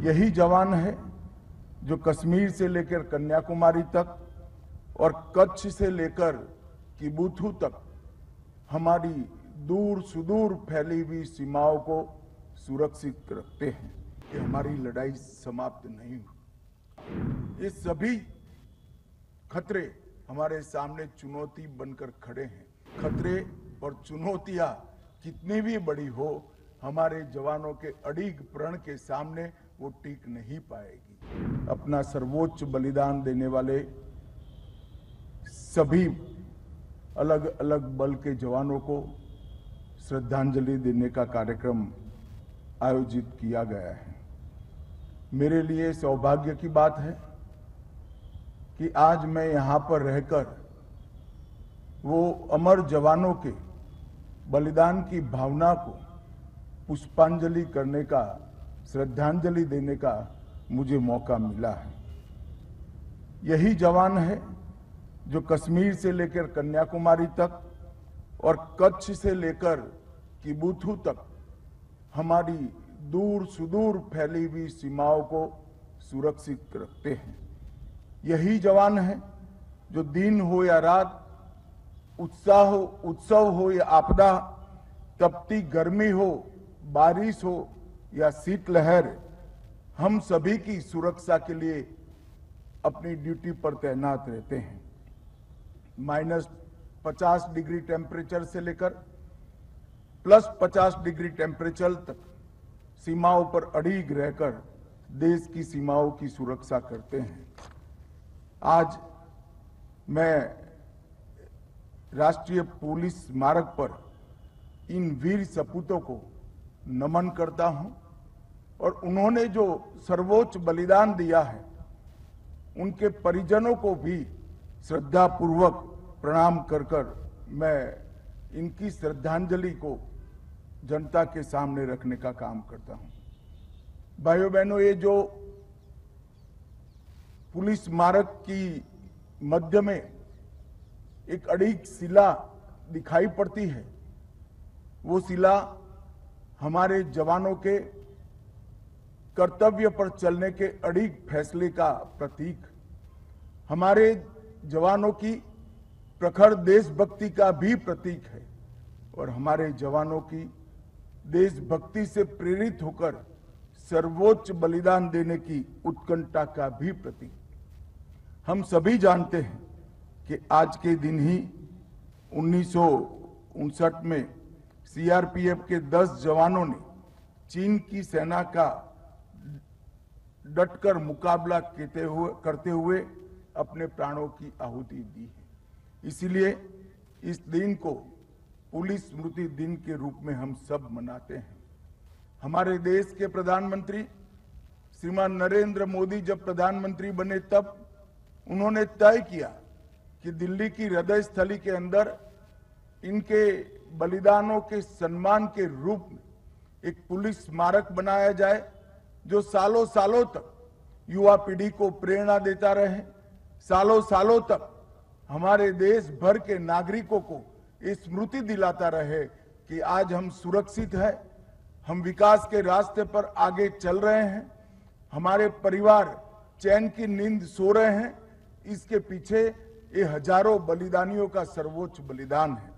यही जवान है जो कश्मीर से लेकर कन्याकुमारी तक और कच्छ से लेकर किबुथु तक हमारी दूर सुदूर फैली हुई सीमाओं को सुरक्षित रखते हैं। कि हमारी लड़ाई समाप्त नहीं हुई। ये सभी खतरे हमारे सामने चुनौती बनकर खड़े हैं। खतरे और चुनौतियां कितनी भी बड़ी हो, हमारे जवानों के अड़िग प्रण के सामने वो टिक नहीं पाएगी। अपना सर्वोच्च बलिदान देने वाले सभी अलग अलग बल के जवानों को श्रद्धांजलि देने का कार्यक्रम आयोजित किया गया है। मेरे लिए सौभाग्य की बात है कि आज मैं यहां पर रहकर वो अमर जवानों के बलिदान की भावना को पुष्पांजलि करने का, श्रद्धांजलि देने का मुझे मौका मिला है। यही जवान है जो कश्मीर से लेकर कन्याकुमारी तक और कच्छ से लेकर किबुथु तक हमारी दूर सुदूर फैली हुई सीमाओं को सुरक्षित रखते हैं। यही जवान है जो दिन हो या रात, उत्सव हो या आपदा, तपती गर्मी हो, बारिश हो या शीतलहर, हम सभी की सुरक्षा के लिए अपनी ड्यूटी पर तैनात रहते हैं। -50 डिग्री टेम्परेचर से लेकर +50 डिग्री टेम्परेचर तक सीमाओं पर अड़िग रहकर देश की सीमाओं की सुरक्षा करते हैं। आज मैं राष्ट्रीय पुलिस स्मारक पर इन वीर सपूतों को नमन करता हूं और उन्होंने जो सर्वोच्च बलिदान दिया है, उनके परिजनों को भी श्रद्धापूर्वक प्रणाम कर कर मैं इनकी श्रद्धांजलि को जनता के सामने रखने का काम करता हूं। भाइयों बहनों, ये जो पुलिस स्मारक की मध्य में एक अड़िग शिला दिखाई पड़ती है, वो शिला हमारे जवानों के कर्तव्य पर चलने के अड़िग फैसले का प्रतीक, हमारे जवानों की प्रखर देशभक्ति का भी प्रतीक है और हमारे जवानों की देशभक्ति से प्रेरित होकर सर्वोच्च बलिदान देने की उत्कंठा का भी प्रतीक। हम सभी जानते हैं कि आज के दिन ही 1959 में सीआरपीएफ के 10 जवानों ने चीन की सेना का डटकर मुकाबला करते हुए अपने प्राणों की आहुति दी है। इसीलिए इस दिन को पुलिस स्मृति दिन के रूप में हम सब मनाते हैं। हमारे देश के प्रधानमंत्री श्रीमान नरेंद्र मोदी जब प्रधानमंत्री बने, तब उन्होंने तय किया कि दिल्ली की हृदय स्थली के अंदर इनके बलिदानों के सम्मान के रूप में एक पुलिस स्मारक बनाया जाए, जो सालों सालों तक युवा पीढ़ी को प्रेरणा देता रहे, सालों सालों तक हमारे देश भर के नागरिकों को ये स्मृति दिलाता रहे कि आज हम सुरक्षित हैं, हम विकास के रास्ते पर आगे चल रहे हैं, हमारे परिवार चैन की नींद सो रहे हैं। इसके पीछे ये हजारों बलिदानियों का सर्वोच्च बलिदान है।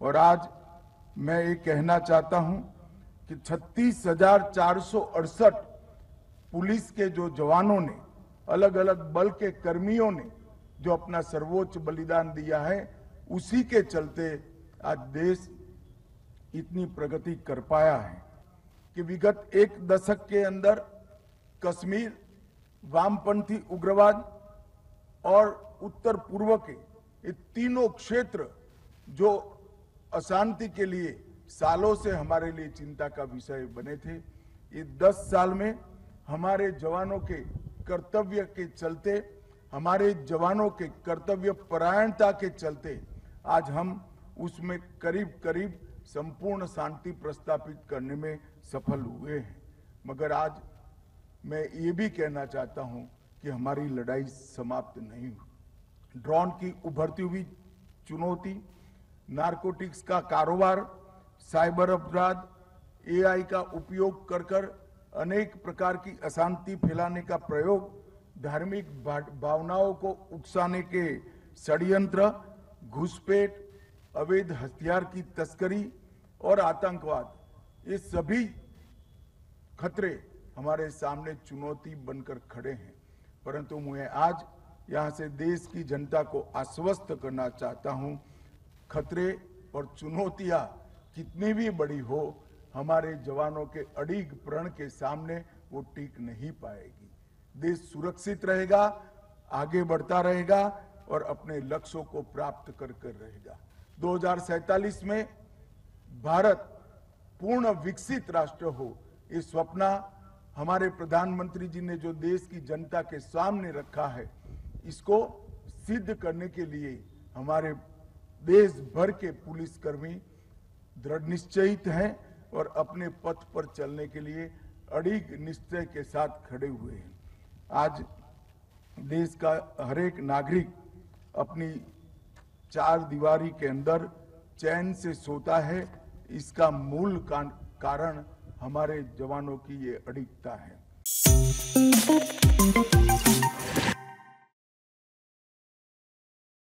और आज मैं ये कहना चाहता हूं कि 36,468 पुलिस के जो जवानों ने, अलग अलग बल के कर्मियों ने जो अपना सर्वोच्च बलिदान दिया है, उसी के चलते आज देश इतनी प्रगति कर पाया है कि विगत एक दशक के अंदर कश्मीर, वामपंथी उग्रवाद और उत्तर पूर्व के ये तीनों क्षेत्र जो अशांति के लिए सालों से हमारे लिए चिंता का विषय बने थे, ये 10 साल में हमारे जवानों के कर्तव्य के चलते, हमारे जवानों के कर्तव्य परायणता के चलते आज हम उसमें करीब करीब संपूर्ण शांति प्रस्तापित करने में सफल हुए हैं। मगर आज मैं ये भी कहना चाहता हूं कि हमारी लड़ाई समाप्त नहीं हुई। ड्रोन की उभरती हुई चुनौती, नारकोटिक्स का कारोबार, साइबर अपराध, एआई का उपयोग कर अनेक प्रकार की अशांति फैलाने का प्रयोग, धार्मिक भावनाओं को उकसाने के षड्यंत्र, घुसपैठ, अवैध हथियार की तस्करी और आतंकवाद, ये सभी खतरे हमारे सामने चुनौती बनकर खड़े हैं। परंतु मैं आज यहां से देश की जनता को आश्वस्त करना चाहता हूं, खतरे और चुनौतियां कितनी भी बड़ी हो, हमारे जवानों के अडिग प्रण के सामने वो टिक नहीं पाएगी। देश सुरक्षित रहेगा, आगे बढ़ता रहेगा और अपने लक्ष्यों को प्राप्त कर रहेगा। 2047 में भारत पूर्ण विकसित राष्ट्र हो, ये स्वप्न हमारे प्रधानमंत्री जी ने जो देश की जनता के सामने रखा है, इसको सिद्ध करने के लिए हमारे देश भर के पुलिसकर्मी दृढ़ निश्चयित हैं और अपने पथ पर चलने के लिए अडिग निश्चय के साथ खड़े हुए हैं। आज देश का हर एक नागरिक अपनी चार दीवारी के अंदर चैन से सोता है, इसका मूल कारण हमारे जवानों की ये अडिगता है।